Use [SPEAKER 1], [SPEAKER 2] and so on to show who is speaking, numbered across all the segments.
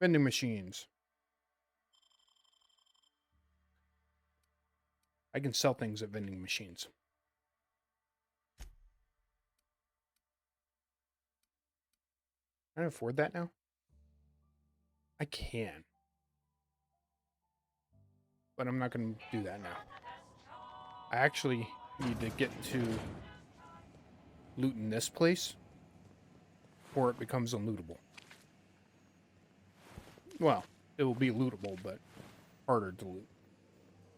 [SPEAKER 1] Vending machines. I can sell things at vending machines. Can I afford that now? I can. But I'm not going to do that now. I actually need to get to looting this place before it becomes unlootable. Well, it will be lootable, but harder to loot.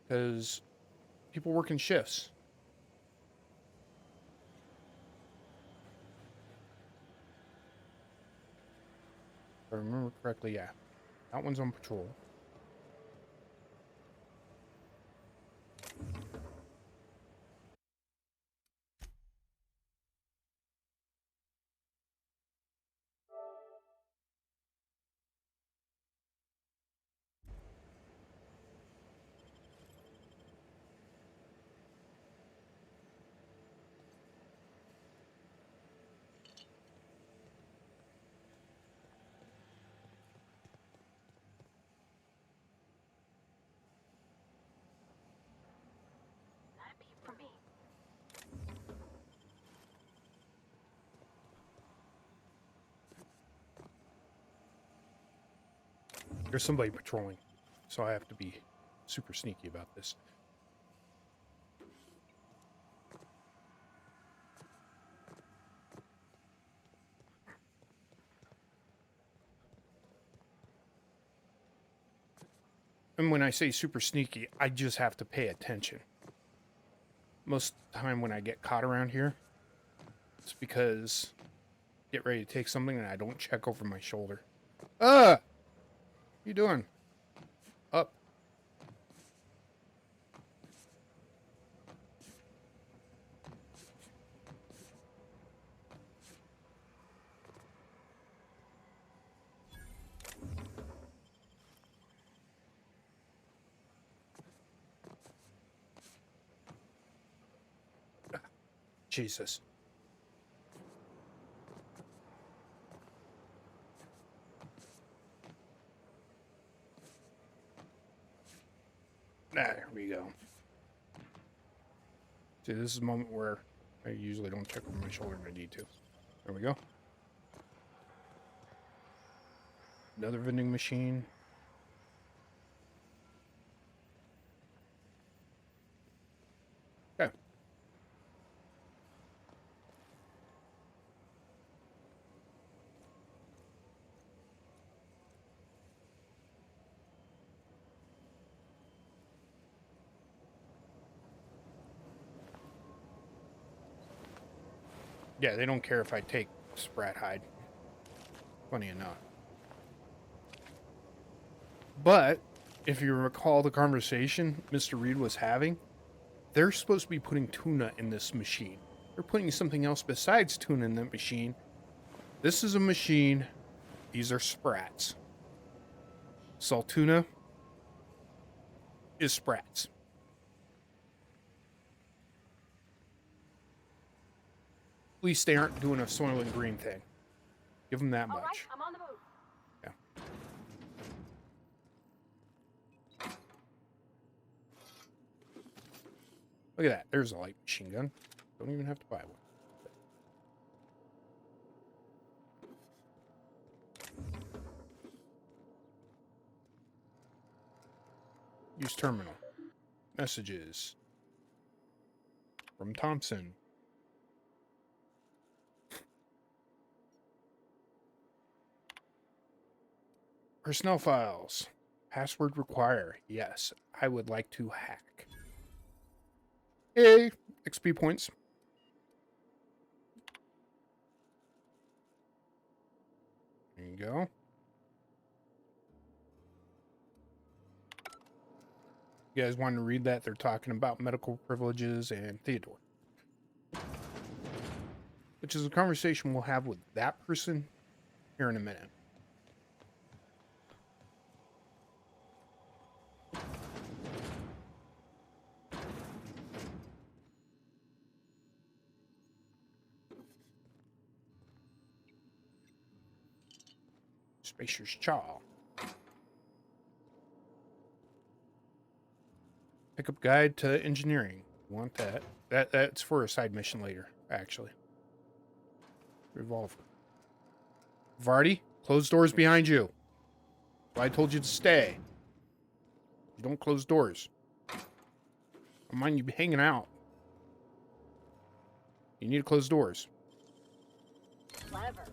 [SPEAKER 1] Because people work in shifts. If I remember correctly, yeah. That one's on patrol. There's somebody patrolling, so I have to be super sneaky about this. And when I say super sneaky, I just have to pay attention. Most of the time when I get caught around here, it's because I get ready to take something and I don't check over my shoulder. What you doing? Up. Jesus. There we go. See, this is a moment where I usually don't check over my shoulder if I need to. There we go. Another vending machine. Okay. Yeah, they don't care if I take sprat hide. Funny enough. But, if you recall the conversation Mr. Reed was having, they're supposed to be putting tuna in this machine. They're putting something else besides tuna in that machine. This is a machine. These are sprats. Salt tuna is sprats. At least they aren't doing a Soylent Green thing. Give them that much.
[SPEAKER 2] Right, I'm on the move.
[SPEAKER 1] Yeah. Look at that. There's a light machine gun. Don't even have to buy one. Use terminal. Messages. From Thompson. Personnel files. Password require. Yes, I would like to hack. Yay! XP points. There you go. You guys want to read that? They're talking about medical privileges and Theodore. Which is a conversation we'll have with that person here in a minute. Spacer's Chaw. Pickup guide to engineering. Want that. That's for a side mission later, actually. Revolver. Vardy, close doors behind you. I told you to stay. You don't close doors. I mind you be hanging out. You need to close doors.
[SPEAKER 2] Clever.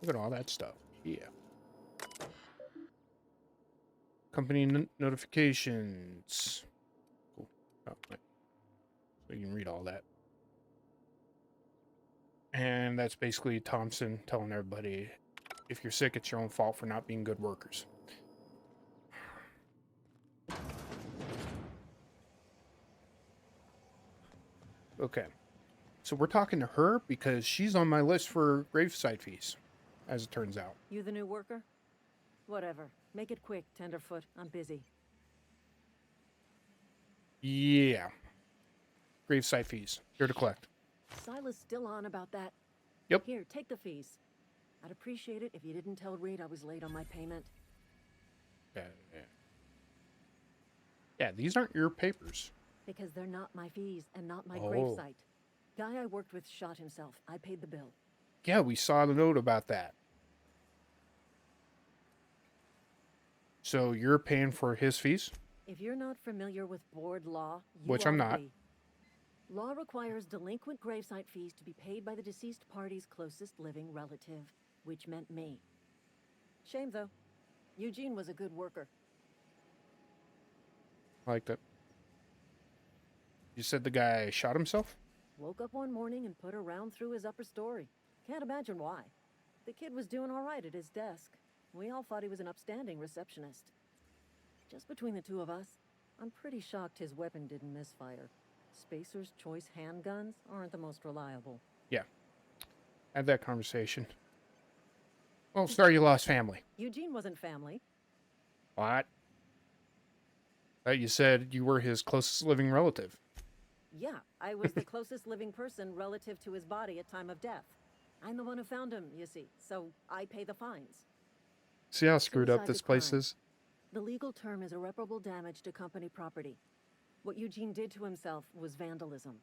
[SPEAKER 1] Look at all that stuff. Yeah. Company notifications. Cool. Oh, right. So you can read all that. And that's basically Thompson telling everybody, if you're sick, it's your own fault for not being good workers. Okay. So we're talking to her because she's on my list for gravesite fees, as it turns out.
[SPEAKER 2] You the new worker? Whatever. Make it quick, Tenderfoot. I'm busy.
[SPEAKER 1] Yeah. Gravesite fees. Here to collect.
[SPEAKER 2] Silas still on about that?
[SPEAKER 1] Yep.
[SPEAKER 2] Here, take the fees. I'd appreciate it if you didn't tell Reed I was late on my payment.
[SPEAKER 1] Yeah, these aren't your papers.
[SPEAKER 2] Because they're not my fees and not my
[SPEAKER 1] Oh.
[SPEAKER 2] gravesite. Guy I worked with shot himself. I paid the bill.
[SPEAKER 1] Yeah, we saw the note about that. So you're paying for his fees?
[SPEAKER 2] If you're not familiar with board law, you
[SPEAKER 1] Which I'm
[SPEAKER 2] ought to
[SPEAKER 1] not.
[SPEAKER 2] be. Law requires delinquent gravesite fees to be paid by the deceased party's closest living relative, which meant me. Shame, though. Eugene was a good worker.
[SPEAKER 1] I like that. You said the guy shot himself?
[SPEAKER 2] Woke up one morning and put a round through his upper story. Can't imagine why. The kid was doing all right at his desk. We all thought he was an upstanding receptionist. Just between the two of us, I'm pretty shocked his weapon didn't misfire. Spacer's Choice handguns aren't the most reliable.
[SPEAKER 1] Yeah. Had that conversation. Well, sorry you lost family.
[SPEAKER 2] Eugene wasn't family.
[SPEAKER 1] What? You said you were his closest living relative.
[SPEAKER 2] Yeah, I was the closest living person relative to his body at time of death. I'm the one who found him, you see, so I pay the fines.
[SPEAKER 1] See how screwed up
[SPEAKER 2] Suicide
[SPEAKER 1] this
[SPEAKER 2] the
[SPEAKER 1] place
[SPEAKER 2] crime.
[SPEAKER 1] is?
[SPEAKER 2] The legal term is irreparable damage to company property. What Eugene did to himself was vandalism.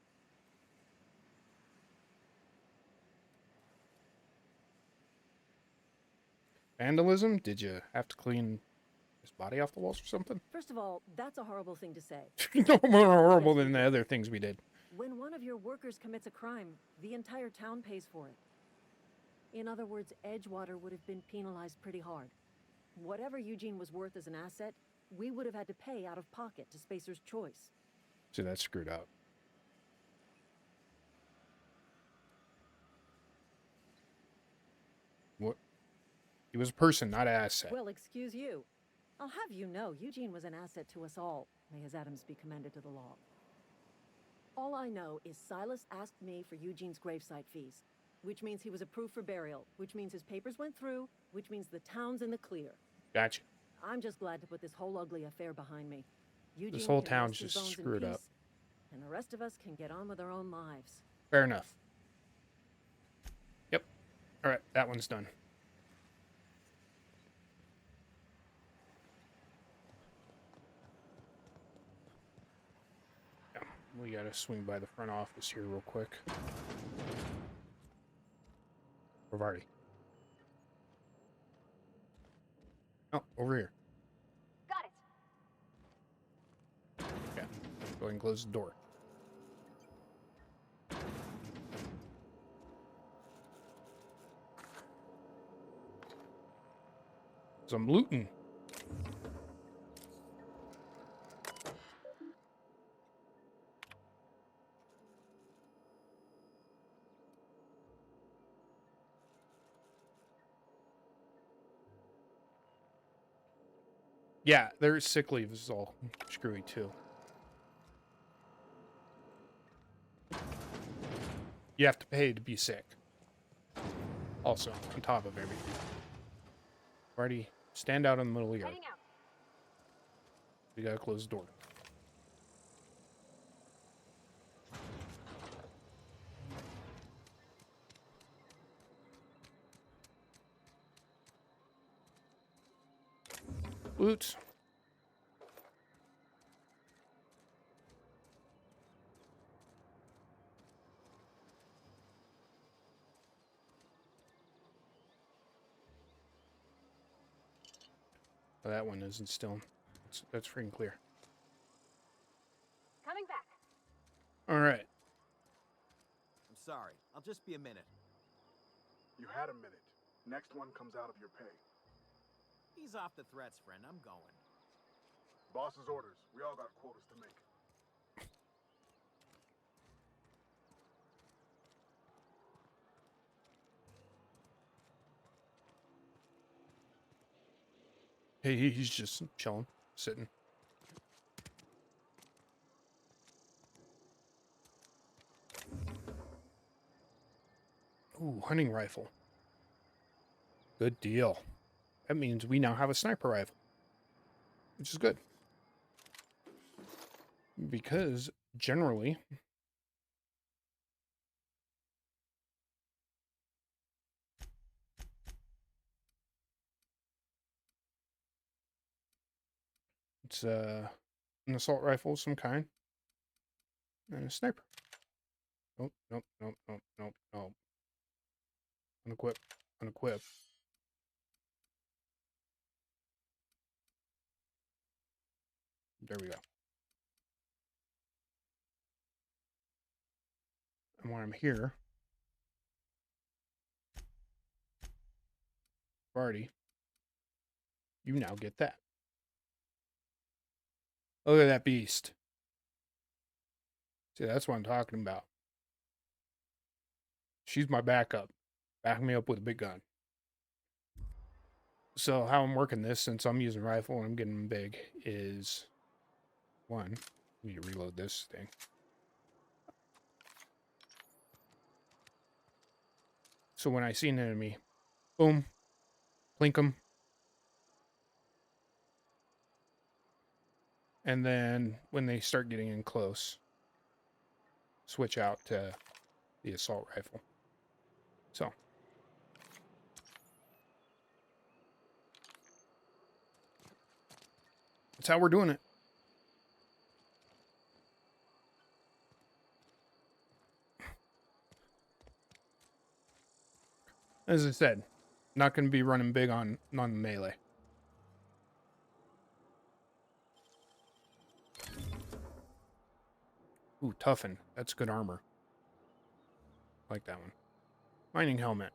[SPEAKER 1] Vandalism? Did you have to clean his body off the walls or something?
[SPEAKER 2] First of all, that's a horrible thing to say.
[SPEAKER 1] No more horrible than the other things we did.
[SPEAKER 2] When one of your workers commits a crime, the entire town pays for it. In other words, Edgewater would have been penalized pretty hard. Whatever Eugene was worth as an asset, we would have had to pay out of pocket to Spacer's Choice.
[SPEAKER 1] See, that's screwed up. What? He was a person, not an asset.
[SPEAKER 2] Well, excuse you. I'll have you know, Eugene was an asset to us all. May his atoms be commended to the law. All I know is Silas asked me for Eugene's gravesite fees, which means he was approved for burial, which means his papers went through, which means the town's in the clear.
[SPEAKER 1] Gotcha.
[SPEAKER 2] I'm just glad to put this whole ugly affair behind me. Eugene
[SPEAKER 1] This whole
[SPEAKER 2] can
[SPEAKER 1] town's
[SPEAKER 2] rest his
[SPEAKER 1] just
[SPEAKER 2] bones in
[SPEAKER 1] screwed up.
[SPEAKER 2] peace, and the rest of us can get on with our own lives.
[SPEAKER 1] Fair enough. Yep. All right, that one's done. Yeah, we gotta swing by the front office here real quick. Vardy. Oh, over here.
[SPEAKER 3] Got it.
[SPEAKER 1] Yeah. Go ahead and close the door. Some looting. Yeah, their sick leave is all screwy too. You have to pay to be sick. Also, on top of everything. Already stand out in the middle of the yard.
[SPEAKER 3] Heading out.
[SPEAKER 1] We gotta close the door. Boots. Oh, that one isn't still. That's freaking clear.
[SPEAKER 3] Coming back.
[SPEAKER 1] All right.
[SPEAKER 4] I'm sorry. I'll just be a minute.
[SPEAKER 5] You had a minute. Next one comes out of your pay.
[SPEAKER 4] Ease off the threats, friend. I'm going.
[SPEAKER 5] Boss's orders. We all got quotas to make.
[SPEAKER 1] Hey, he's just chilling, sitting. Ooh, hunting rifle. Good deal. That means we now have a sniper rifle, which is good. Because generally, it's an assault rifle of some kind and a sniper. Nope, nope, nope, nope, nope, nope. Unequip, unequip. There we go. And when I'm here, Barty, you now get that. Look at that beast. See, that's what I'm talking about. She's my backup. Back me up with a big gun. So how I'm working this, since I'm using rifle and I'm getting big, is one. I need to reload this thing. So when I see an enemy, boom, blink them, and then when they start getting in close, switch out to the assault rifle. So that's how we're doing it. As I said, not going to be running big on melee. Ooh, toughen. That's good armor. Like that one. Mining helmet.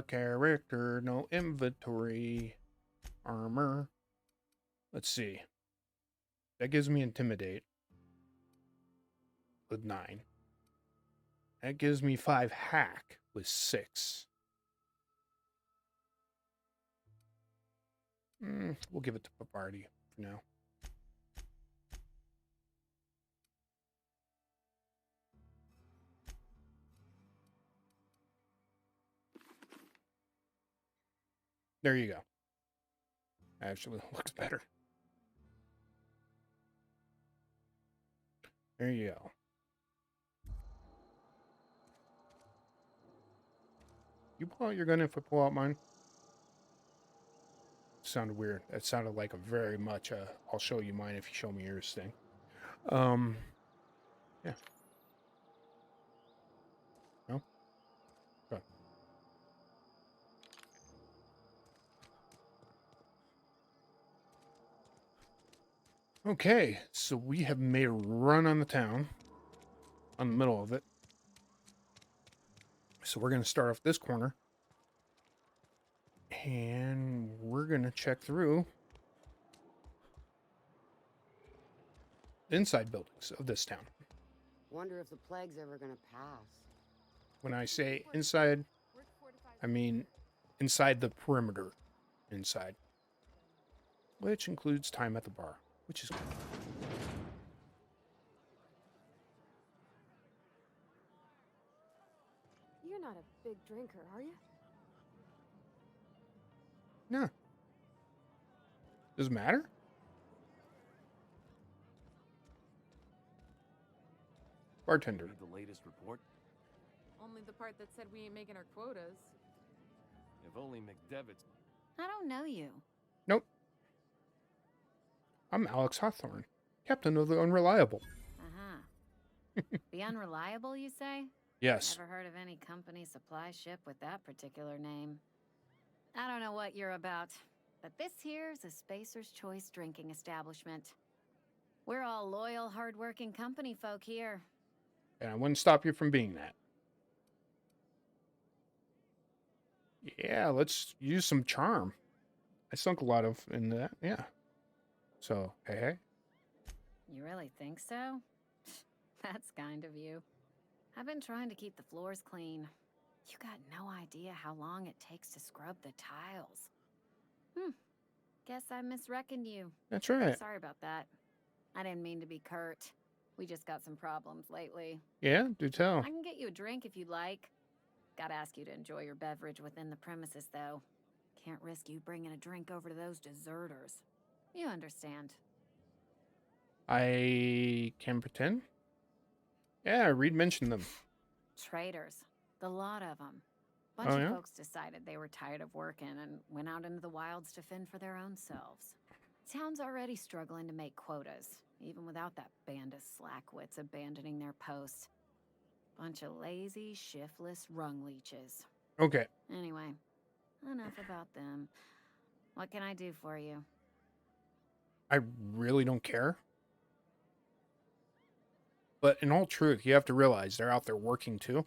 [SPEAKER 1] Character, no inventory. Armor. Let's see. That gives me intimidate. With 9. That gives me 5 hack with 6. We'll give it to Papardi for now. There you go. Actually, looks better. There you go. You pull out your gun if I pull out mine? Sounded weird. That sounded like a very much I'll show you mine if you show me yours thing. Yeah. No? Good. Okay, so we have made a run on the town. On the middle of it. So we're going to start off this corner. And we're going to check through the inside buildings of this town.
[SPEAKER 6] Wonder if the plague's ever gonna pass.
[SPEAKER 1] When I say inside, I mean inside the perimeter inside. Which includes time at the bar, which is good.
[SPEAKER 3] You're not a big drinker, are you?
[SPEAKER 1] No. Does it matter? Bartender.
[SPEAKER 7] Read the latest report?
[SPEAKER 8] Only the part that said we ain't making our quotas.
[SPEAKER 7] If only McDevitt's...
[SPEAKER 9] I don't know you.
[SPEAKER 1] Nope. I'm Alex Hawthorne. Captain of the Unreliable.
[SPEAKER 9] Uh-huh. The Unreliable, you say?
[SPEAKER 1] Yes.
[SPEAKER 9] Never heard of any company supply ship with that particular name. I don't know what you're about, but this here's a Spacer's Choice drinking establishment. We're all loyal, hard-working company folk here.
[SPEAKER 1] And I wouldn't stop you from being that. Yeah, let's use some charm. I sunk a lot of in that. Yeah. So, hey.
[SPEAKER 9] You really think so? That's kind of you. I've been trying to keep the floors clean. You got no idea how long it takes to scrub the tiles. Guess I misreckoned you.
[SPEAKER 1] That's right.
[SPEAKER 9] Sorry about that. I didn't mean to be curt. We just got some problems lately.
[SPEAKER 1] Yeah, do tell.
[SPEAKER 9] I can get you a drink if you'd like. Gotta ask you to enjoy your beverage within the premises, though. Can't risk you bringing a drink over to those deserters. You understand.
[SPEAKER 1] I can pretend? Yeah, Reed mentioned them.
[SPEAKER 9] Traitors. The lot of them. Bunch of folks decided they were tired of working and went out into the wilds to fend for their own selves. Town's already struggling to make quotas, even without that band of slackwits abandoning their posts. Bunch of lazy, shiftless rung leeches.
[SPEAKER 1] Okay.
[SPEAKER 9] Anyway, enough about them. What can I do for you?
[SPEAKER 1] I really don't care. But in all truth, you have to realize they're out there working too.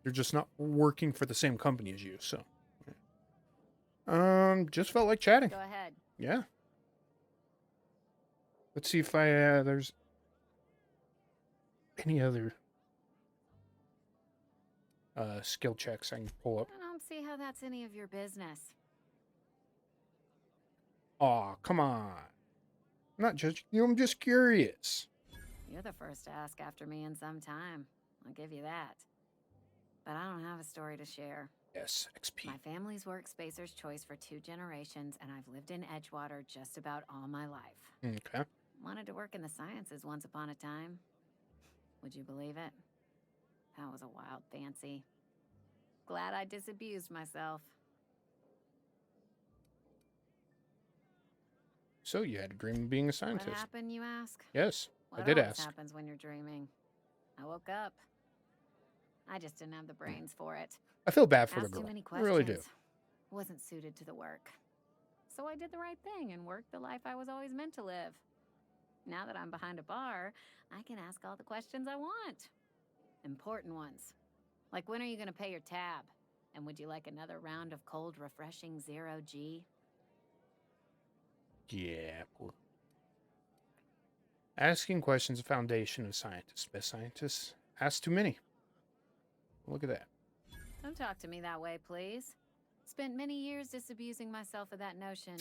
[SPEAKER 1] They're just not working for the same company as you, so. Just felt like chatting.
[SPEAKER 9] Go ahead.
[SPEAKER 1] Yeah. Let's see if there's any other skill checks I can pull up.
[SPEAKER 9] I don't see how that's any of your business.
[SPEAKER 1] Aw, come on. I'm not judging you, I'm just curious.
[SPEAKER 9] You're the first to ask after me in some time. I'll give you that. But I don't have a story to share.
[SPEAKER 1] Yes, XP.
[SPEAKER 9] My family's worked Spacer's Choice for 2 generations, and I've lived in Edgewater just about all my life.
[SPEAKER 1] Okay.
[SPEAKER 9] Wanted to work in the sciences once upon a time. Would you believe it? That was a wild fancy. Glad I disabused myself.
[SPEAKER 1] So you had a dream of being a scientist?
[SPEAKER 9] What happened, you ask?
[SPEAKER 1] Yes,
[SPEAKER 9] What
[SPEAKER 1] I did
[SPEAKER 9] always
[SPEAKER 1] ask.
[SPEAKER 9] happens when you're dreaming? I woke up. I just didn't have the brains for it.
[SPEAKER 1] I feel bad for the
[SPEAKER 9] Asked
[SPEAKER 1] girl.
[SPEAKER 9] too many
[SPEAKER 1] I
[SPEAKER 9] questions.
[SPEAKER 1] really do.
[SPEAKER 9] Wasn't suited to the work. So I did the right thing and worked the life I was always meant to live. Now that I'm behind a bar, I can ask all the questions I want. Important ones. Like, when are you going to pay your tab? And would you like another round of cold, refreshing 0G?
[SPEAKER 1] Yeah, poor. Asking questions, a foundation of scientists. Best scientists ask too many. Look at that.
[SPEAKER 9] Don't talk to me that way, please. Spent many years disabusing myself of that notion.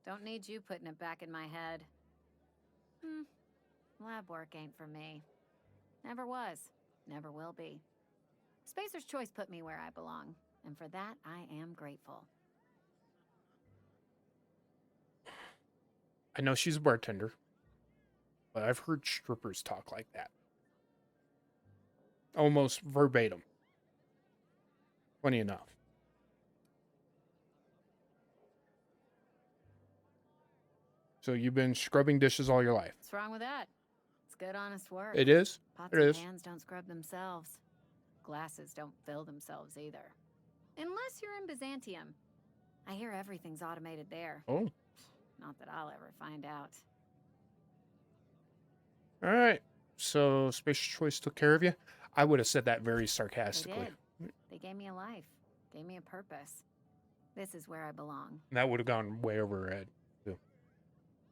[SPEAKER 9] Don't need you putting it back in my head. Lab work ain't for me. Never was. Never will be. Spacer's Choice put me where I belong, and for that, I am grateful.
[SPEAKER 1] I know she's a bartender, but I've heard strippers talk like that. Almost verbatim. Funny enough. So you've been scrubbing dishes all your life?
[SPEAKER 9] What's wrong with that? It's good, honest work.
[SPEAKER 1] It is?
[SPEAKER 9] Pots
[SPEAKER 1] It
[SPEAKER 9] and
[SPEAKER 1] is.
[SPEAKER 9] pans don't scrub themselves. Glasses don't fill themselves either. Unless you're in Byzantium. I hear everything's automated there.
[SPEAKER 1] Oh.
[SPEAKER 9] Not that I'll ever find out.
[SPEAKER 1] All right. So Spacer's Choice took care of you? I would have said that very
[SPEAKER 9] They
[SPEAKER 1] sarcastically.
[SPEAKER 9] did. They gave me a life. Gave me a purpose. This is where I belong.
[SPEAKER 1] That would have gone way over her head, too.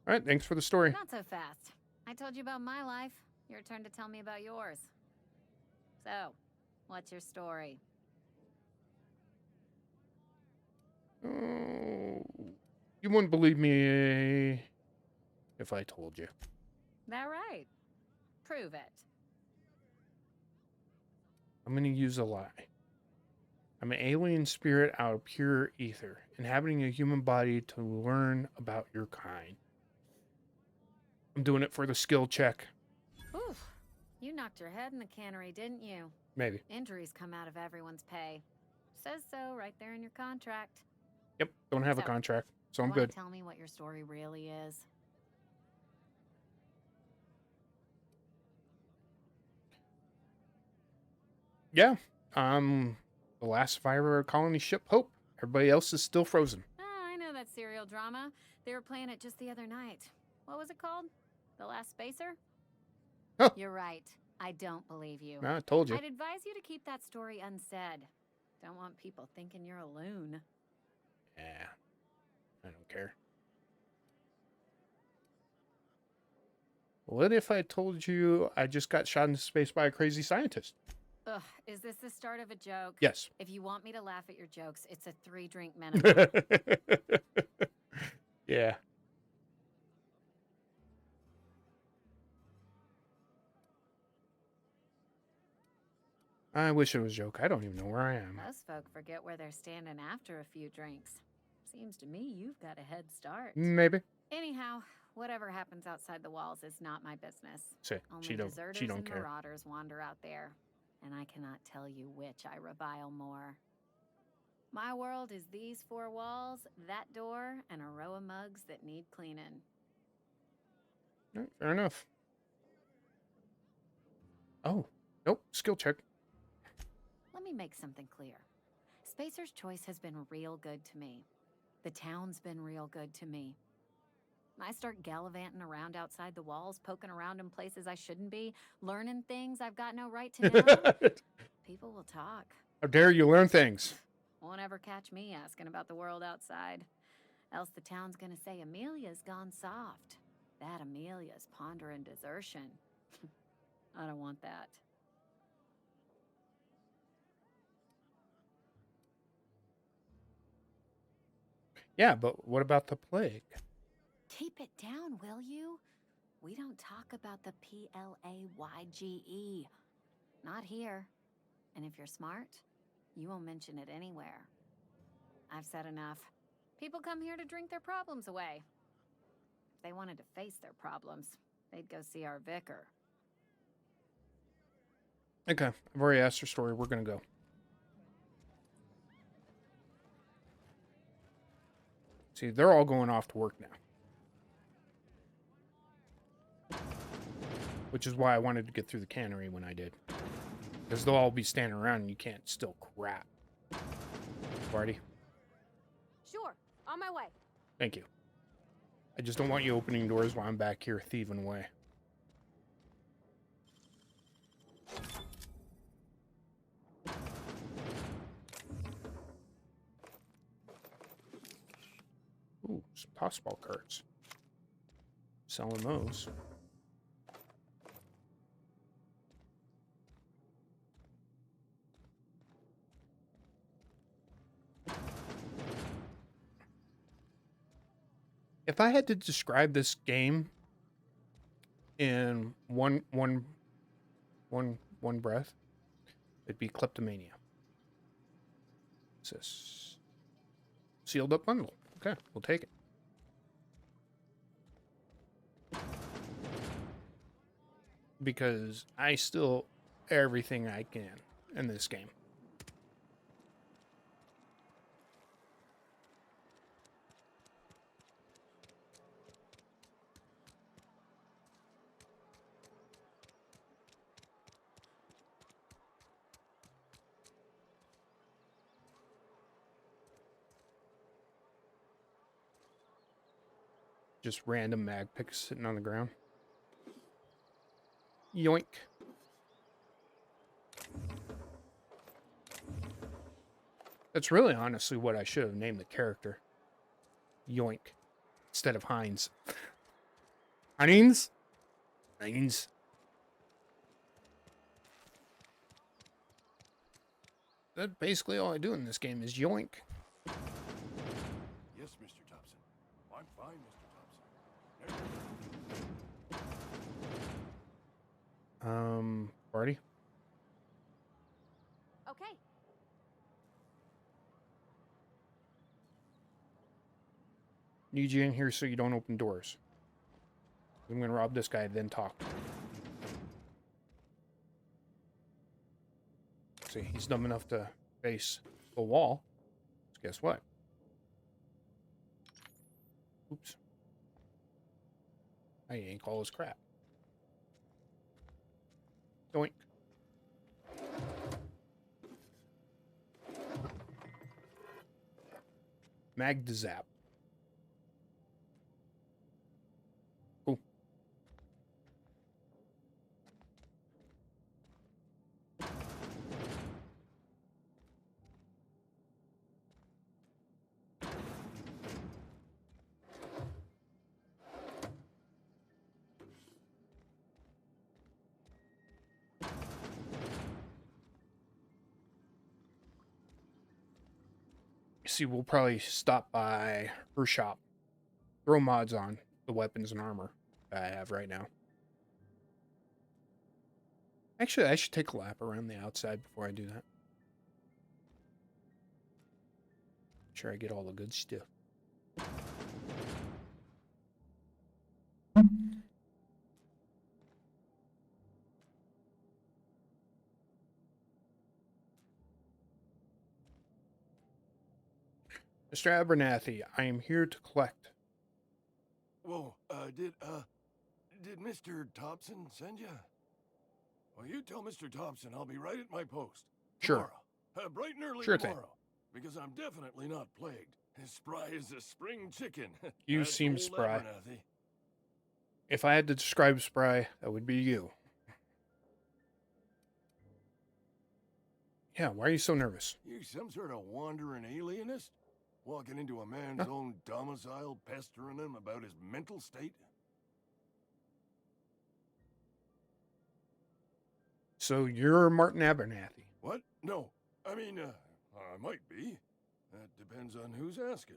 [SPEAKER 1] All right. Thanks for the story.
[SPEAKER 9] Not so fast. I told you about my life. Your turn to tell me about yours. So, what's your story?
[SPEAKER 1] Oh, you wouldn't believe me if I told you.
[SPEAKER 9] That right? Prove it.
[SPEAKER 1] I'm going to use a lie. I'm an alien spirit out of pure ether, inhabiting a human body to learn about your kind. I'm doing it for the skill check.
[SPEAKER 9] Oof. You knocked your head in the cannery, didn't you?
[SPEAKER 1] Maybe.
[SPEAKER 9] Injuries come out of everyone's pay. Says so right there in your contract.
[SPEAKER 1] Yep. Don't have a
[SPEAKER 9] So,
[SPEAKER 1] contract, so I'm
[SPEAKER 9] you wanna
[SPEAKER 1] good.
[SPEAKER 9] tell me what your story really is?
[SPEAKER 1] Yeah. The last survivor of colony ship Hope. Everybody else is still frozen.
[SPEAKER 9] Ah, I know that serial drama. They were playing it just the other night. What was it called? The Last Spacer?
[SPEAKER 1] Huh.
[SPEAKER 9] You're right. I don't believe you.
[SPEAKER 1] I told you.
[SPEAKER 9] I'd advise you to keep that story unsaid. Don't want people thinking you're a loon.
[SPEAKER 1] Yeah. I don't care. What if I told you I just got shot into space by a crazy scientist?
[SPEAKER 9] Ugh, is this the start of a joke?
[SPEAKER 1] Yes.
[SPEAKER 9] If you want me to laugh at your jokes, it's a 3-drink minimum.
[SPEAKER 1] Yeah. I wish it was a joke. I don't even know where I am.
[SPEAKER 9] Most folk forget where they're standing after a few drinks. Seems to me you've got a head start.
[SPEAKER 1] Maybe.
[SPEAKER 9] Anyhow, whatever happens outside the walls is not my business.
[SPEAKER 1] See,
[SPEAKER 9] Only
[SPEAKER 1] she don't
[SPEAKER 9] and
[SPEAKER 1] care.
[SPEAKER 9] marauders wander out there, and I cannot tell you which I revile more. My world is these 4 walls, that door, and a row of mugs that need cleaning.
[SPEAKER 1] Right, fair enough. Oh, nope. Skill check.
[SPEAKER 9] Let me make something clear. Spacer's Choice has been real good to me. The town's been real good to me. I start gallivanting around outside the walls, poking around in places I shouldn't be, learning things I've got no right to know. People will talk.
[SPEAKER 1] How dare you learn things?
[SPEAKER 9] Won't ever catch me asking about the world outside. Else the town's gonna say Amelia's gone soft. That Amelia's pondering desertion. I don't want that.
[SPEAKER 1] Yeah, but what about the plague?
[SPEAKER 9] Keep it down, will you? We don't talk about the PLAYGE. Not here. And if you're smart, you won't mention it anywhere. I've said enough. People come here to drink their problems away. If they wanted to face their problems, they'd go see our vicar.
[SPEAKER 1] Okay, I've already asked her story. We're gonna go. See, they're all going off to work now. Which is why I wanted to get through the cannery when I did. Because they'll all be standing around and you can't still crap. Party.
[SPEAKER 3] Sure, on my way.
[SPEAKER 1] Thank you. I just don't want you opening doors while I'm back here thieving away. Ooh, some tossball cards. Selling those. If I had to describe this game in one breath, it'd be kleptomania. What's this? Sealed up bundle. Okay, we'll take it. Because I steal everything I can in this game. Just random mag picks sitting on the ground. Yoink. That's really honestly what I should have named the character. Yoink. Instead of Heinz. Heinz? Heinz. That's basically all I do in this game is yoink.
[SPEAKER 7] Yes, Mr. Thompson. I'm fine, Mr. Thompson.
[SPEAKER 1] Party?
[SPEAKER 3] Okay.
[SPEAKER 1] Need you in here so you don't open doors. I'm gonna rob this guy, then talk. See, he's dumb enough to face the wall. So guess what? Oops. I ain't all his crap. Doink. Magdazap. Cool. See, we'll probably stop by her shop, throw mods on the weapons and armor that I have right now. Actually, I should take a lap around the outside before I do that. Make sure I get all the good stuff. Mr. Abernathy, I am here to collect.
[SPEAKER 7] Whoa, did Mr. Thompson send you? Well, you tell Mr. Thompson I'll be right at my post.
[SPEAKER 1] Sure.
[SPEAKER 7] Tomorrow. Bright and early
[SPEAKER 1] Sure
[SPEAKER 7] tomorrow.
[SPEAKER 1] thing.
[SPEAKER 7] Because I'm definitely not plagued. As spry as a spring chicken.
[SPEAKER 1] You
[SPEAKER 7] That's
[SPEAKER 1] seem
[SPEAKER 7] old
[SPEAKER 1] spry.
[SPEAKER 7] Abernathy.
[SPEAKER 1] If I had to describe spry, that would be you. Yeah, why are you so nervous?
[SPEAKER 7] You some sort of wandering alienist? Walking into a man's own domicile, pestering him about his mental state?
[SPEAKER 1] So you're Martin Abernathy.
[SPEAKER 7] What? No. I mean, I might be. That depends on who's asking.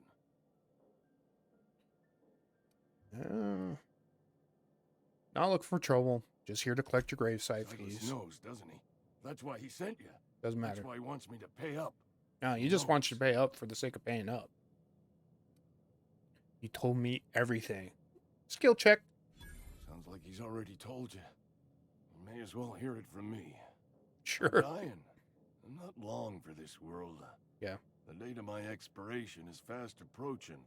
[SPEAKER 1] Not looking for trouble. Just here to collect your gravesite
[SPEAKER 7] He
[SPEAKER 1] fees.
[SPEAKER 7] knows, doesn't he? That's why he sent you.
[SPEAKER 1] Doesn't matter.
[SPEAKER 7] That's why he wants me to pay up.
[SPEAKER 1] No, he just wants you to pay up for the sake of paying up. He told me everything. Skill check.
[SPEAKER 7] Sounds like he's already told you. You may as well hear it from me.
[SPEAKER 1] Sure.
[SPEAKER 7] I'm dying. I'm not long for this world.
[SPEAKER 1] Yeah.
[SPEAKER 7] The date of my expiration is fast approaching.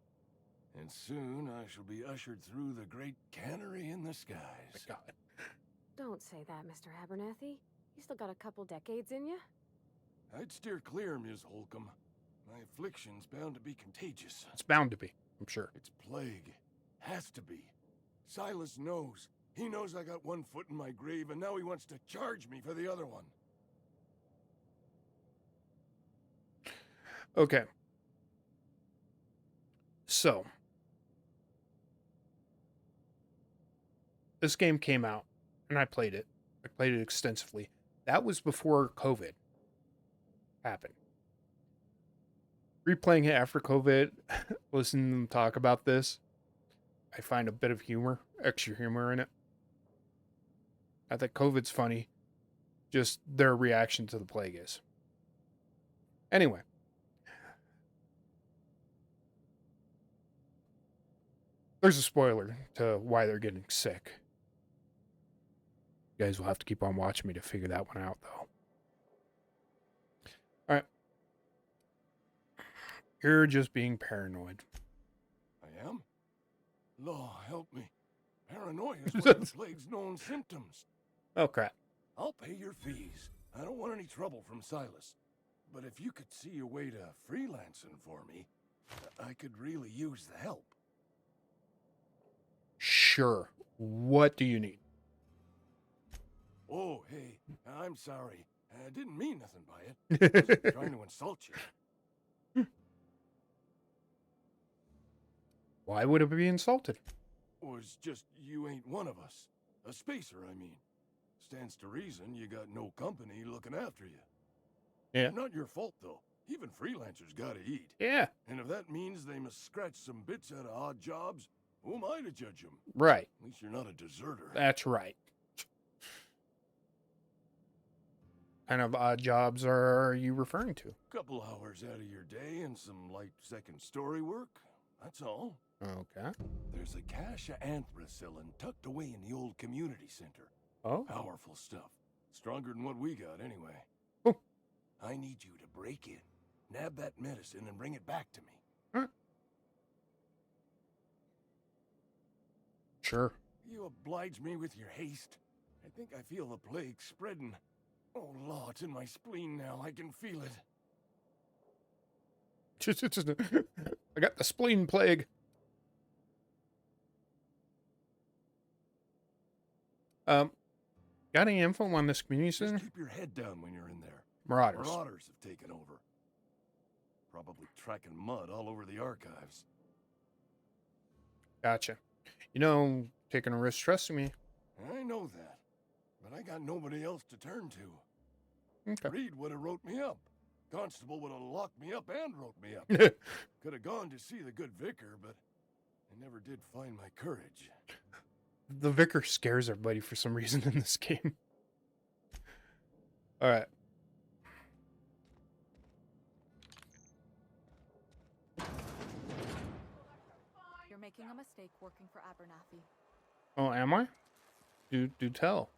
[SPEAKER 7] And soon I shall be ushered through the great cannery in the skies.
[SPEAKER 1] My God.
[SPEAKER 3] Don't say that, Mr. Abernathy. You still got a couple decades in you.
[SPEAKER 7] I'd steer clear, Ms. Holcomb. My affliction's bound to be contagious.
[SPEAKER 1] It's bound to be, I'm sure.
[SPEAKER 7] It's plague. Has to be. Silas knows. He knows I got one foot in my grave, and now he wants to charge me for the other one.
[SPEAKER 1] Okay. So, this game came out, and I played it. I played it extensively. That was before COVID happened. Replaying it after COVID, listening to them talk about this, I find a bit of humor, extra humor in it. I think COVID's funny. Just their reaction to the plague is. Anyway. There's a spoiler to why they're getting sick. You guys will have to keep on watching me to figure that one out, though. Alright. You're just being paranoid.
[SPEAKER 7] I am? Law, help me. Paranoia is one of the plague's known symptoms.
[SPEAKER 1] Oh, crap.
[SPEAKER 7] I'll pay your fees. I don't want any trouble from Silas. But if you could see a way to freelancing for me, I could really use the help.
[SPEAKER 1] Sure. What do you need?
[SPEAKER 7] Oh, hey, I'm sorry. I didn't mean nothing by it. I wasn't trying to insult you.
[SPEAKER 1] Why would it be insulted?
[SPEAKER 7] Was just you ain't one of us. A spacer, I mean. Stands to reason you got no company looking after you.
[SPEAKER 1] Yeah.
[SPEAKER 7] Not your fault, though. Even freelancers gotta eat.
[SPEAKER 1] Yeah.
[SPEAKER 7] And if that means they must scratch some bits out of odd jobs, who am I to judge them?
[SPEAKER 1] Right.
[SPEAKER 7] At least you're not a deserter.
[SPEAKER 1] That's right. What kind of odd jobs are you referring to?
[SPEAKER 7] Couple hours out of your day and some light second story work. That's all.
[SPEAKER 1] Okay.
[SPEAKER 7] There's a cache of anthracillin tucked away in the old community center.
[SPEAKER 1] Oh.
[SPEAKER 7] Powerful stuff. Stronger than what we got, anyway.
[SPEAKER 1] Oh.
[SPEAKER 7] I need you to break in, nab that medicine, and bring it back to me.
[SPEAKER 1] Huh. Sure.
[SPEAKER 7] You oblige me with your haste. I think I feel the plague spreading. Oh, Law, it's in my spleen now. I can feel it.
[SPEAKER 1] I got the spleen plague. Got any info on this community center?
[SPEAKER 7] Just keep your head down when you're in there.
[SPEAKER 1] Marauders.
[SPEAKER 7] Marauders have taken over. Probably tracking mud all over the archives.
[SPEAKER 1] Gotcha. You know, taking a risk trusting me.
[SPEAKER 7] I know that, but I got nobody else to turn to.
[SPEAKER 1] Okay.
[SPEAKER 7] Reed would have wrote me up. Constable would have locked me up and wrote me up. Could have gone to see the good vicar, but I never did find my courage.
[SPEAKER 1] The vicar scares everybody for some reason in this game. All right.
[SPEAKER 8] You're making a mistake working for Abernathy.
[SPEAKER 1] Oh, am I? Do tell.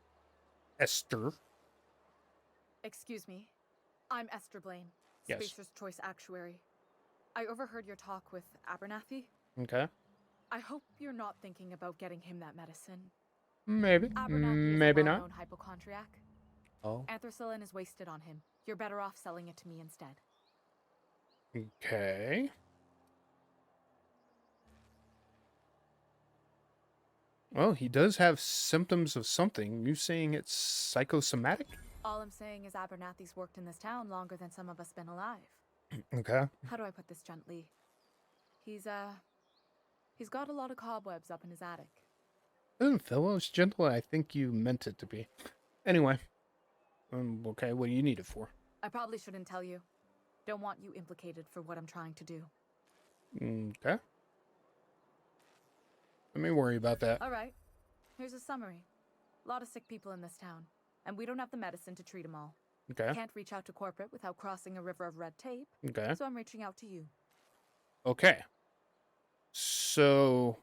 [SPEAKER 1] Esther.
[SPEAKER 8] Excuse me. I'm Esther Blaine,
[SPEAKER 1] Yes.
[SPEAKER 8] Spacer's Choice Actuary. I overheard your talk with Abernathy.
[SPEAKER 1] Okay.
[SPEAKER 8] I hope you're not thinking about getting him that medicine.
[SPEAKER 1] Maybe.
[SPEAKER 8] Abernathy
[SPEAKER 1] Maybe
[SPEAKER 8] is a
[SPEAKER 1] not.
[SPEAKER 8] well-known hypochondriac.
[SPEAKER 1] Oh.
[SPEAKER 8] Anthracillin is wasted on him. You're better off selling it to me instead.
[SPEAKER 1] Okay. Well, he does have symptoms of something. You saying it's psychosomatic?
[SPEAKER 8] All I'm saying is Abernathy's worked in this town longer than some of us been alive.
[SPEAKER 1] Okay.
[SPEAKER 8] How do I put this gently? He's got a lot of cobwebs up in his attic.
[SPEAKER 1] Doesn't feel as gentle as I think you meant it to be. Anyway. Okay, what do you need it for?
[SPEAKER 8] I probably shouldn't tell you. Don't want you implicated for what I'm trying to do.
[SPEAKER 1] Okay. Let me worry about that.
[SPEAKER 8] All right. Here's a summary. A lot of sick people in this town, and we don't have the medicine to treat them all.
[SPEAKER 1] Okay.
[SPEAKER 8] Can't reach out to corporate without crossing a river of red tape.
[SPEAKER 1] Okay.
[SPEAKER 8] So I'm reaching out to you.
[SPEAKER 1] Okay. So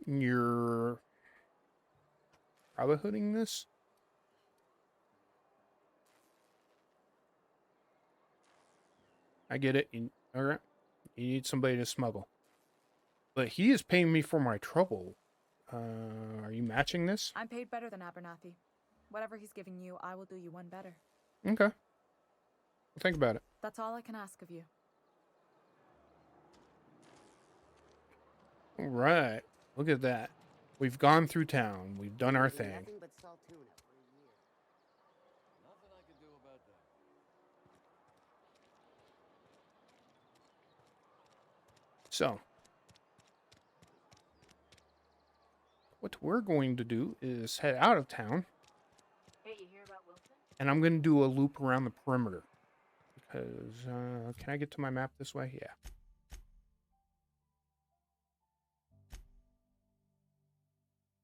[SPEAKER 1] you're Robin Hooding this? I get it. All right. You need somebody to smuggle. But he is paying me for my trouble. Are you matching this?
[SPEAKER 8] I'm paid better than Abernathy. Whatever he's giving you, I will do you one better.
[SPEAKER 1] Okay. Think about it.
[SPEAKER 8] That's all I can ask of you.
[SPEAKER 1] All right. Look at that. We've gone through town. We've done our
[SPEAKER 6] Eating
[SPEAKER 1] thing.
[SPEAKER 6] Nothing but salt tuna for a year.
[SPEAKER 7] Nothing I can do about that.
[SPEAKER 1] So, what we're going to do is head out of town.
[SPEAKER 2] Hey, you hear about Wilson?
[SPEAKER 1] And I'm going to do a loop around the perimeter. Because, can I get to my map this way? Yeah.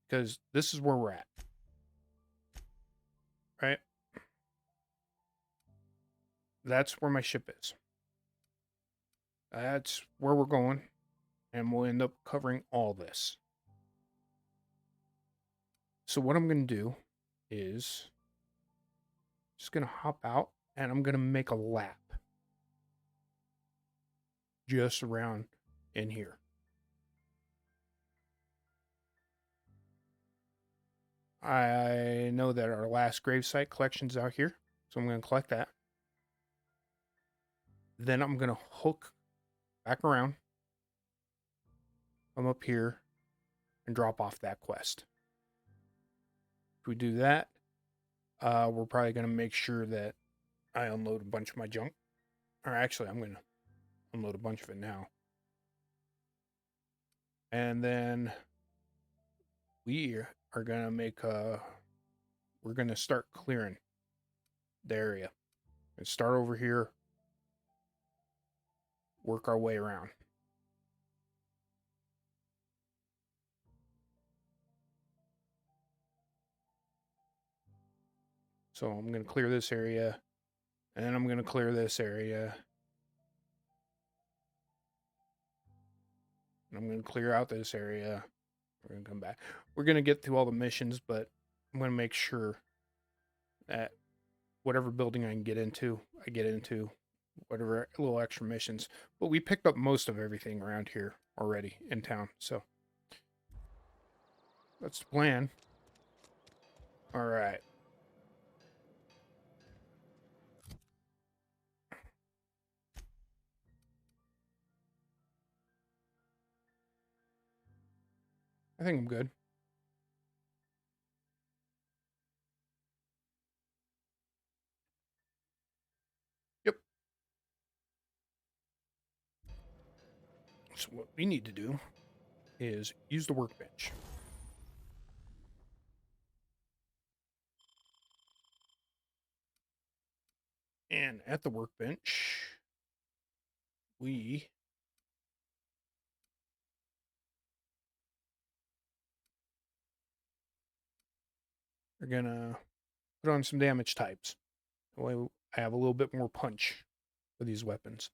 [SPEAKER 1] Because this is where we're at. Right? That's where my ship is. That's where we're going. And we'll end up covering all this. So what I'm going to do is just going to hop out and I'm going to make a lap just around in here. I know that our last gravesite collection's out here, so I'm going to collect that. Then I'm going to hook back around, come up here, and drop off that quest. If we do that, we're probably going to make sure that I unload a bunch of my junk. Or actually, I'm going to unload a bunch of it now. And then we are going to make we're going to start clearing the area. And start over here. Work our way around. So I'm going to clear this area. And then I'm going to clear this area. And I'm going to clear out this area. We're going to come back. We're going to get through all the missions, but I'm going to make sure that whatever building I can get into, I get into. Whatever little extra missions. But we picked up most of everything around here already in town. So that's the plan. All right. I think I'm good. Yep. So what we need to do is use the workbench. And at the workbench, we are gonna put on some damage types. That way I have a little bit more punch with these weapons.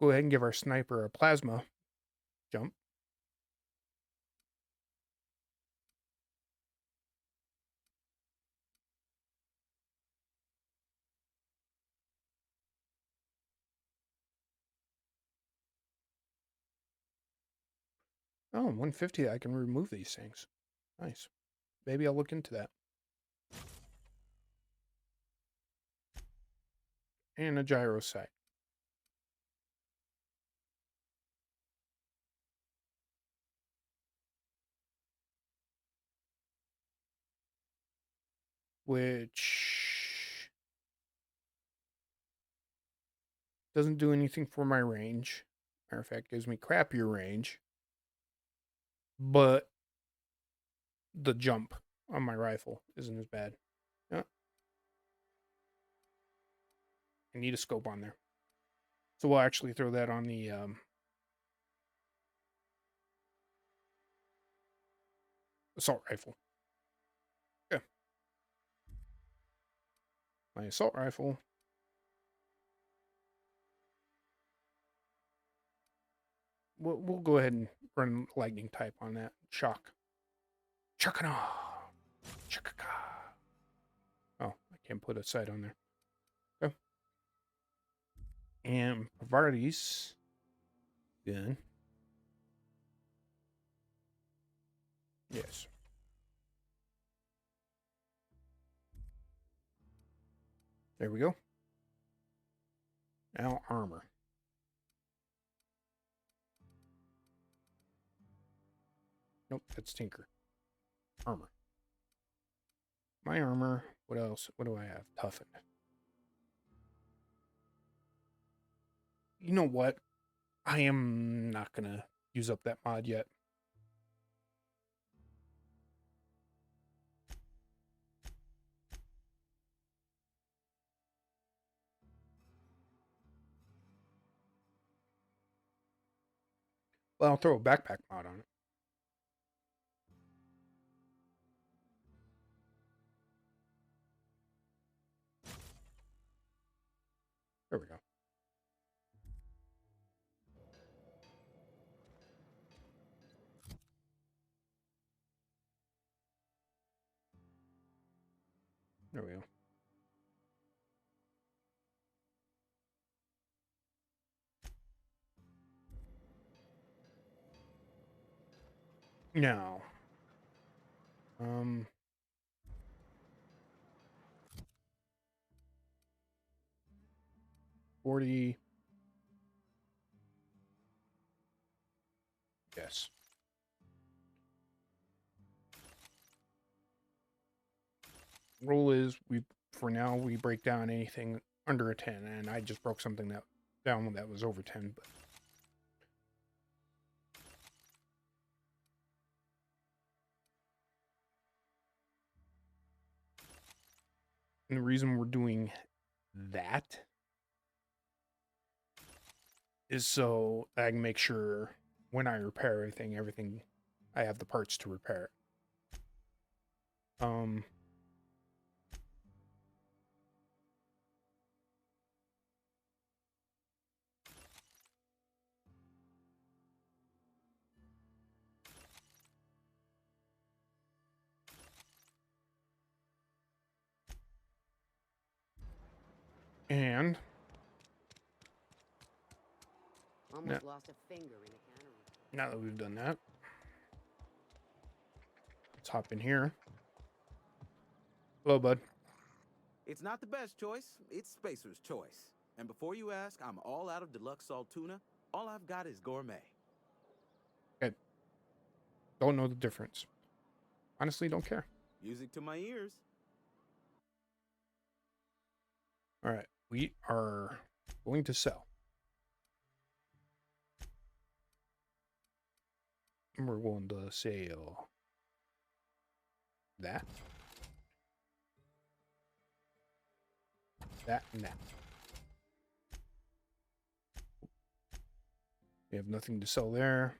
[SPEAKER 1] Go ahead and give our sniper a plasma jump. Oh, 150, I can remove these things. Nice. Maybe I'll look into that. And a gyro sight. Which doesn't do anything for my range. Matter of fact, gives me crappier range. But the jump on my rifle isn't as bad. Yeah. I need a scope on there. So we'll actually throw that on the assault rifle. Okay. My assault rifle. We'll go ahead and run lightning type on that. Shock. Chakana. Chakaka. Oh, I can't put a sight on there. Okay. And Pavardes. Gun. Yes. There we go. Now armor. Nope, that's Tinker. Armor. My armor. What else? What do I have? Toughened. You know what? I am not going to use up that mod yet. Well, I'll throw a backpack mod on it. There we go. There we go. Now, 40. Yes. Rule is for now we break down anything under a 10, and I just broke something down that was over 10, but and the reason we're doing that is so I can make sure when I repair everything I have the parts to repair it. And
[SPEAKER 6] Almost lost a finger in a cannery.
[SPEAKER 1] now that we've done that, let's hop in here. Hello, bud.
[SPEAKER 4] It's not the best choice. It's Spacer's choice. And before you ask, I'm all out of deluxe salt tuna. All I've got is gourmet.
[SPEAKER 1] Okay. Don't know the difference. Honestly, don't care.
[SPEAKER 4] Music to my ears.
[SPEAKER 1] All right, we are going to sell. And we're going to sell that, that, and that. We have nothing to sell there.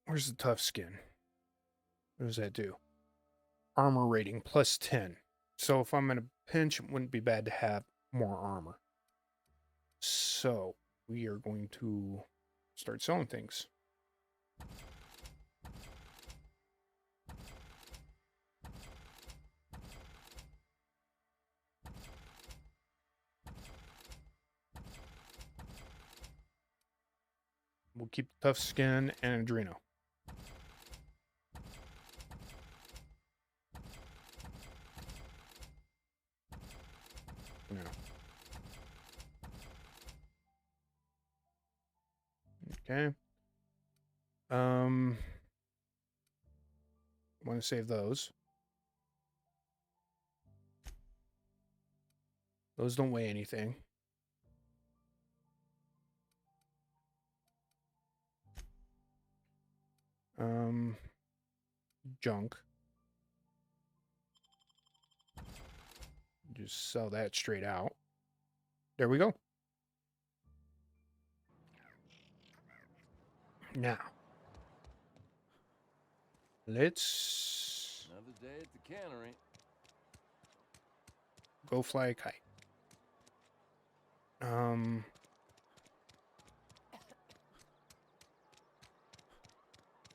[SPEAKER 1] Where's the tough skin? What does that do? Armor rating plus 10. So if I'm in a pinch, it wouldn't be bad to have more armor. So we are going to start selling things. We'll keep the tough skin and adreno. No. Okay. Want to save those. Those don't weigh anything. Junk. Just sell that straight out. There we go. Now, let's
[SPEAKER 7] Another day at the cannery.
[SPEAKER 1] go fly a kite.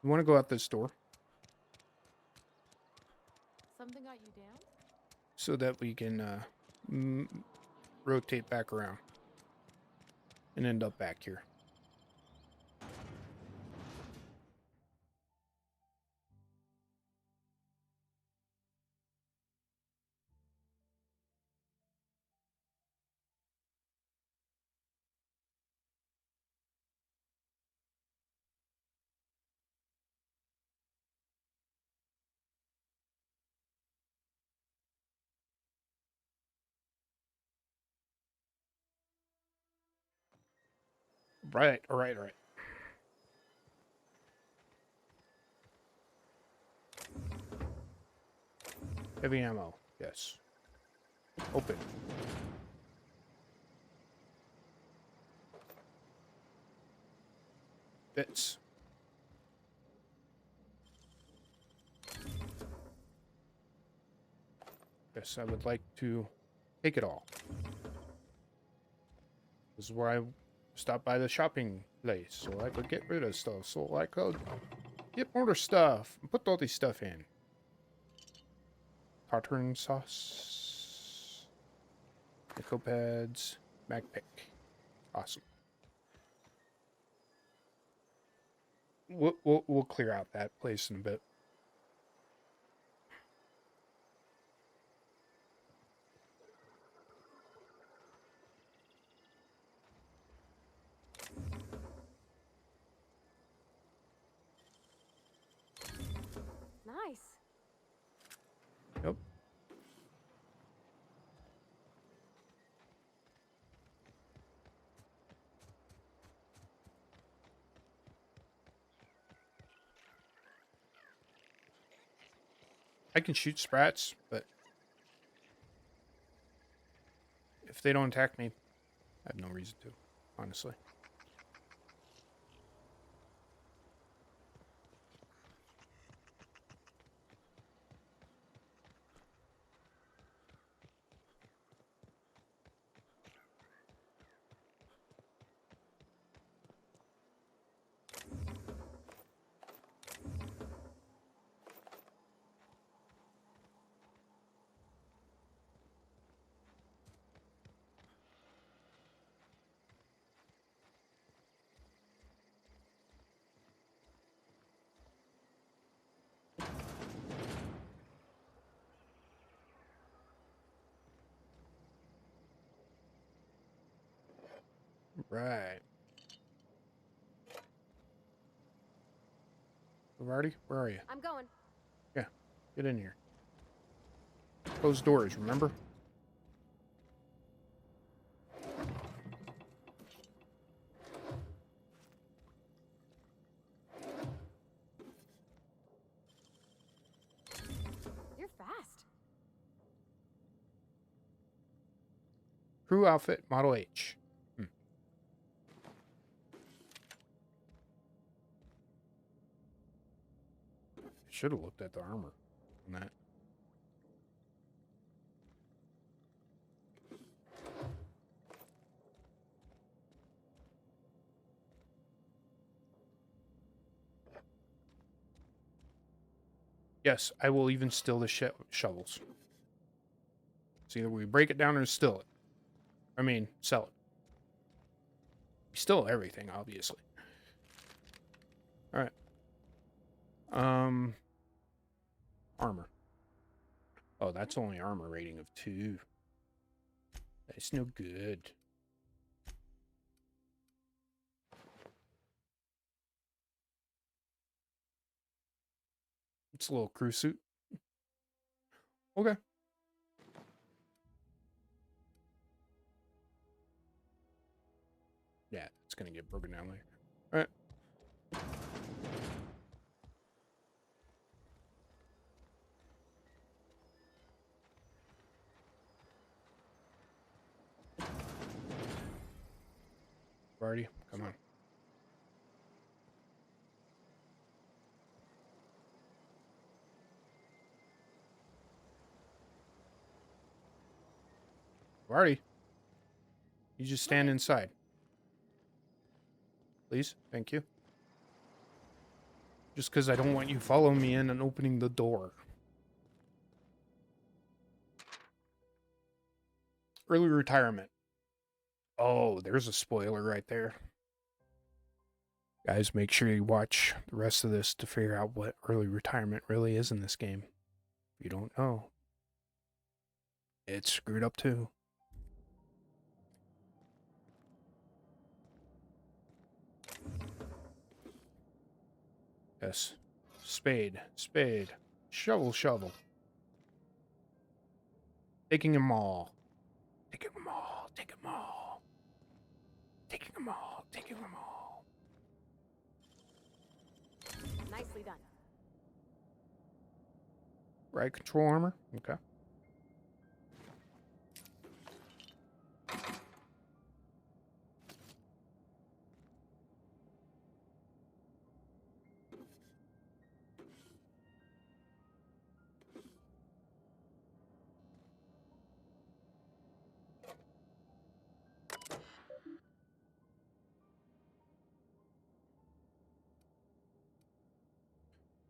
[SPEAKER 1] You want to go out this door
[SPEAKER 8] Something got you down?
[SPEAKER 1] so that we can rotate back around and end up back here. Right, all right, all right. Heavy ammo, yes. Open. Bits. Yes, I would like to take it all. This is where I stopped by the shopping place so I could get rid of stuff, so I could get more stuff and put all this stuff in. Tartaren sauce, nickel pads, mag pick. Awesome. We'll clear out that place in a bit.
[SPEAKER 3] Nice.
[SPEAKER 1] Yep. I can shoot sprats, but if they don't attack me, I have no reason to, honestly. Right. Vardy, where are you?
[SPEAKER 3] I'm going.
[SPEAKER 1] Yeah, get in here. Close doors, remember?
[SPEAKER 3] You're fast.
[SPEAKER 1] Crew outfit, Model H. Should have looked at the armor on that. Yes, I will even steal the shovels. It's either we break it down or steal it. I mean, sell it. We steal everything, obviously. All right. Armor. Oh, that's only armor rating of 2. That's no good. It's a little crew suit. Okay. Yeah, it's gonna get broken down later. All right. Barty, come on. Barty, you just stand inside. Please, thank you. Just because I don't want you following me in and opening the door. Early retirement. Oh, there's a spoiler right there. Guys, make sure you watch the rest of this to figure out what early retirement really is in this game. If you don't know, it's screwed up too. Yes. Spade, spade. Shovel, shovel. Taking them all. Taking them all. Taking them all. Taking them all. Taking them all.
[SPEAKER 3] Nicely done.
[SPEAKER 1] Right control armor? Okay.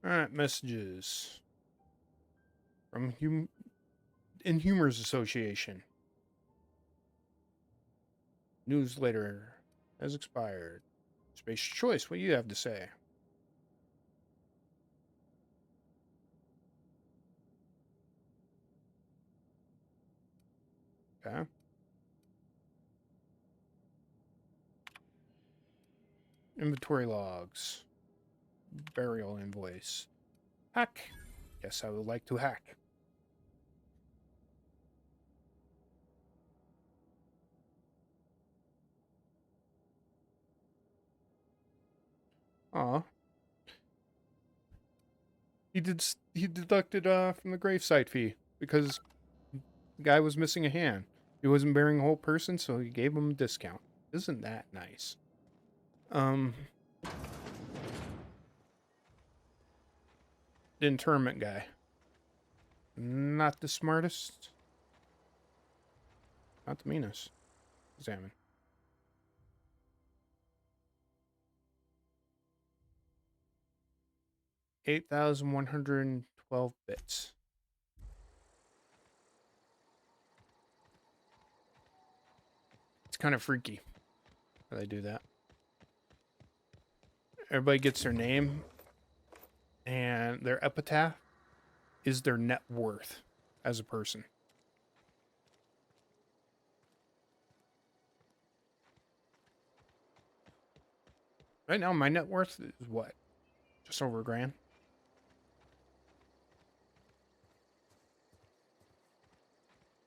[SPEAKER 1] Alright, messages. From Inhumors Association. Newsletter has expired. Space Choice, what do you have to say? Okay. Inventory logs. Burial invoice. Hack. Yes, I would like to hack. Aw. He deducted from the gravesite fee because the guy was missing a hand. He wasn't burying a whole person, so he gave him a discount. Isn't that nice? The internment guy. Not the smartest. Not the meanest. Examine. $8,112 bits. It's kind of freaky how they do that. Everybody gets their name, and their epitaph is their net worth as a person. Right now, my net worth is what? Just over $1,000.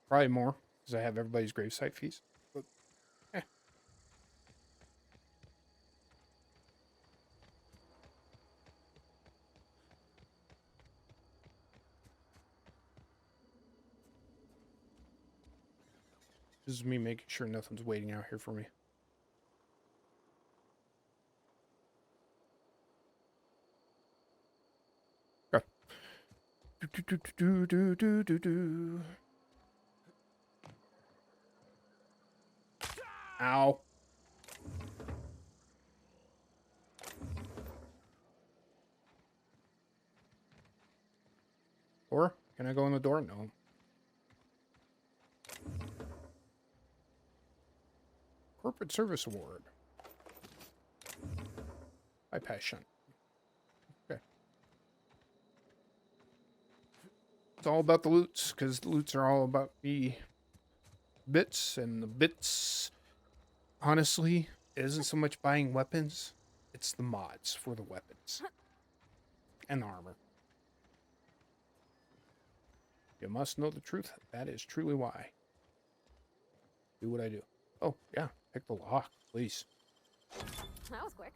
[SPEAKER 1] Probably more, because I have everybody's gravesite fees. But, eh. This is me making sure nothing's waiting out here for me. Okay. Do. Ow. Or can I go in the door? No. Corporate Service Award. Bypass shunt. Okay. It's all about the loots, because the loots are all about the bits, and the bits, honestly, it isn't so much buying weapons, it's the mods for the weapons. And the armor. You must know the truth. That is truly why. Do what I do. Oh, yeah. Pick the lock, please.
[SPEAKER 3] That was quick.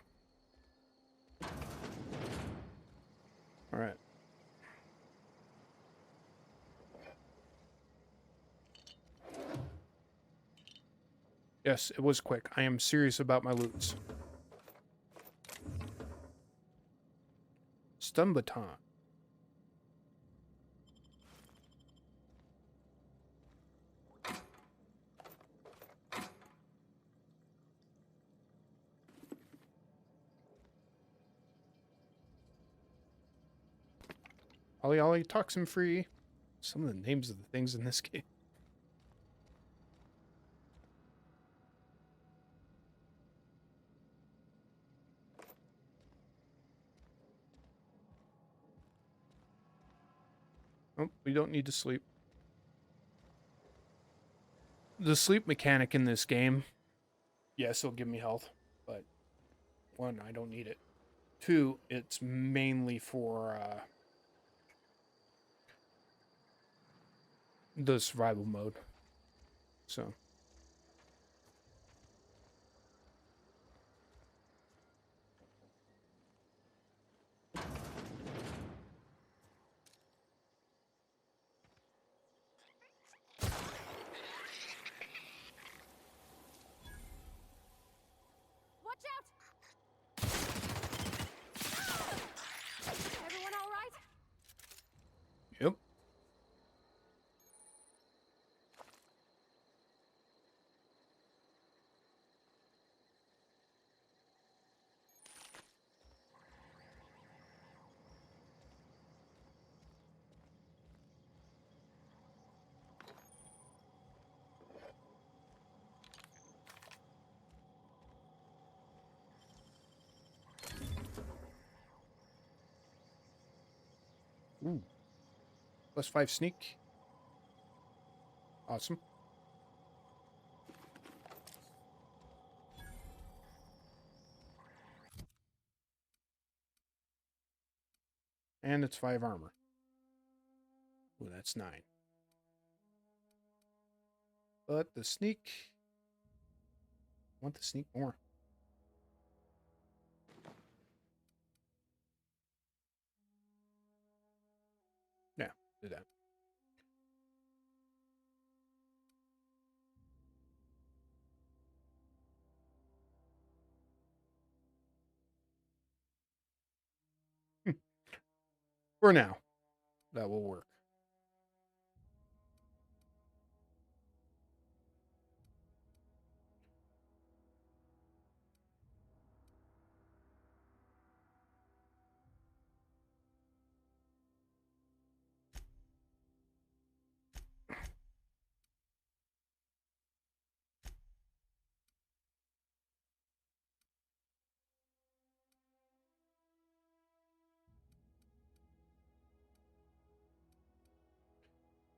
[SPEAKER 1] Alright. Yes, it was quick. I am serious about my loots. Stun baton. Ollie Ollie, toxin free. Some of the names of the things in this game. Oh, we don't need to sleep. The sleep mechanic in this game, yes, it'll give me health, but one, I don't need it. Two, it's mainly for the survival mode. So.
[SPEAKER 3] Watch out! Everyone all right?
[SPEAKER 1] Yep. Ooh. +5 sneak. Awesome. And it's 5 armor. Ooh, that's 9. But the sneak... I want the sneak more. Yeah, do that. For now, that will work.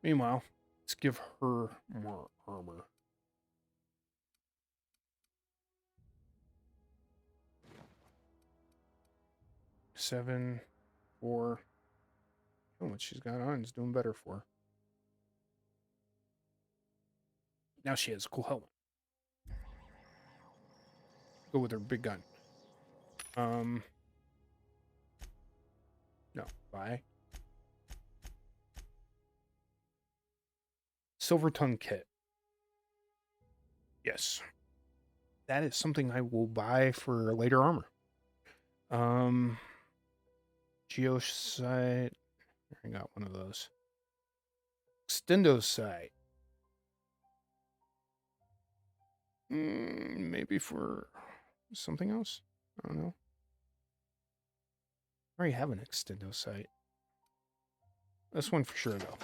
[SPEAKER 1] Meanwhile, let's give her more armor. 7 for... Oh, what she's got on is doing better for her. Now she has a cool helmet. Go with her big gun. No, buy. Silver Tongue Kit. Yes. That is something I will buy for later armor. Geosite. I got one of those. Extendosite. Maybe for something else? I don't know. I already have an Extendosite. This one for sure, though.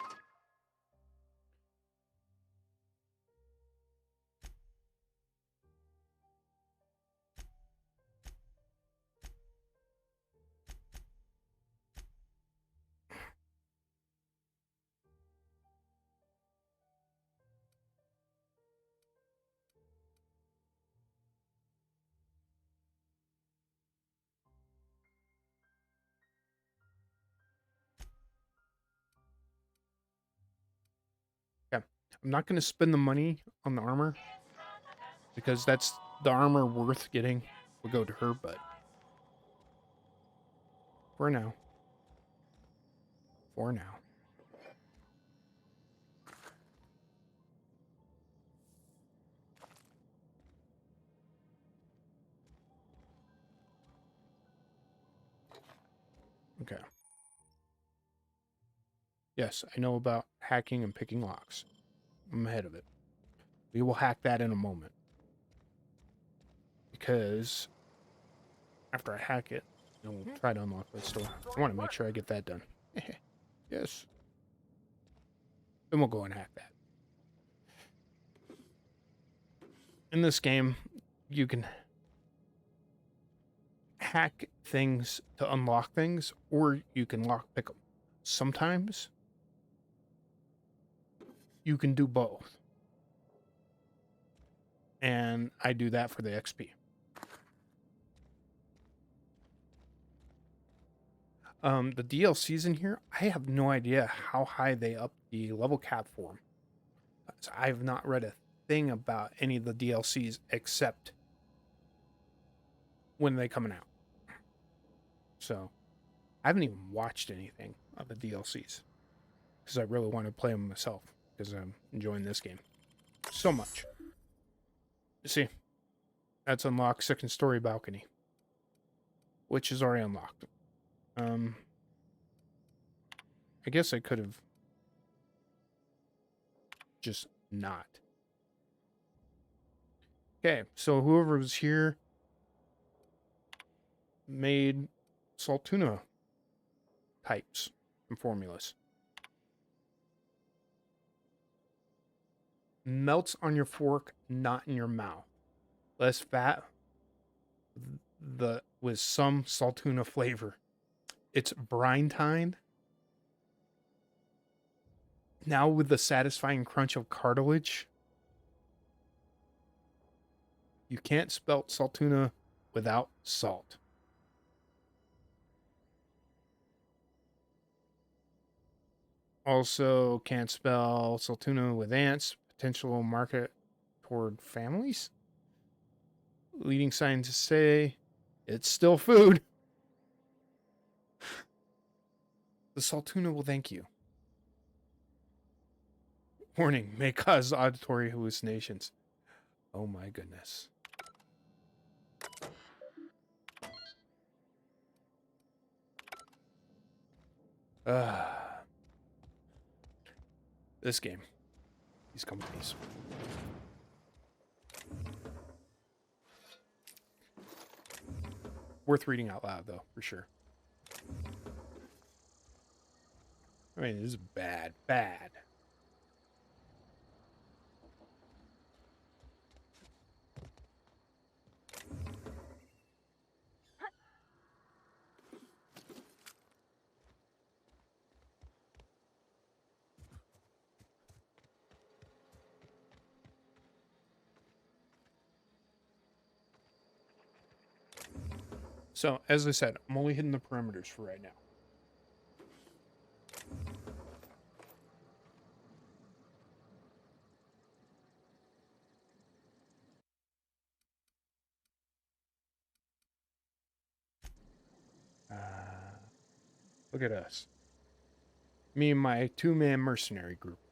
[SPEAKER 1] Yeah. I'm not going to spend the money on the armor because that's the armor worth getting will go to her, but for now. For now. Okay. Yes, I know about hacking and picking locks. I'm ahead of it. We will hack that in a moment. Because after I hack it, we'll try to unlock the store. I want to make sure I get that done. Yes. Then we'll go and hack that. In this game, you can hack things to unlock things, or you can lockpick them. Sometimes you can do both. And I do that for the XP. The DLCs in here, I have no idea how high they up the level cap for them. I've not read a thing about any of the DLCs except when they coming out. So I haven't even watched anything of the DLCs because I really want to play them myself because I'm enjoying this game so much. You see, that's unlocked second story balcony, which is already unlocked. I guess I could have just not. Okay, so whoever was here made salt tuna types and formulas. Melts on your fork, not in your mouth. Less fat with some salt tuna flavor. It's brine tine. Now with the satisfying crunch of cartilage. You can't spell salt tuna without salt. Also can't spell salt tuna with ants. Potential market toward families. Leading scientists say it's still food. The salt tuna will thank you. Warning, may cause auditory hallucinations. Oh my goodness. This game. These companies. Worth reading out loud, though, for sure. I mean, this is bad. Bad. So, as I said, I'm only hitting the perimeters for right now. Look at us. Me and my two-man mercenary group.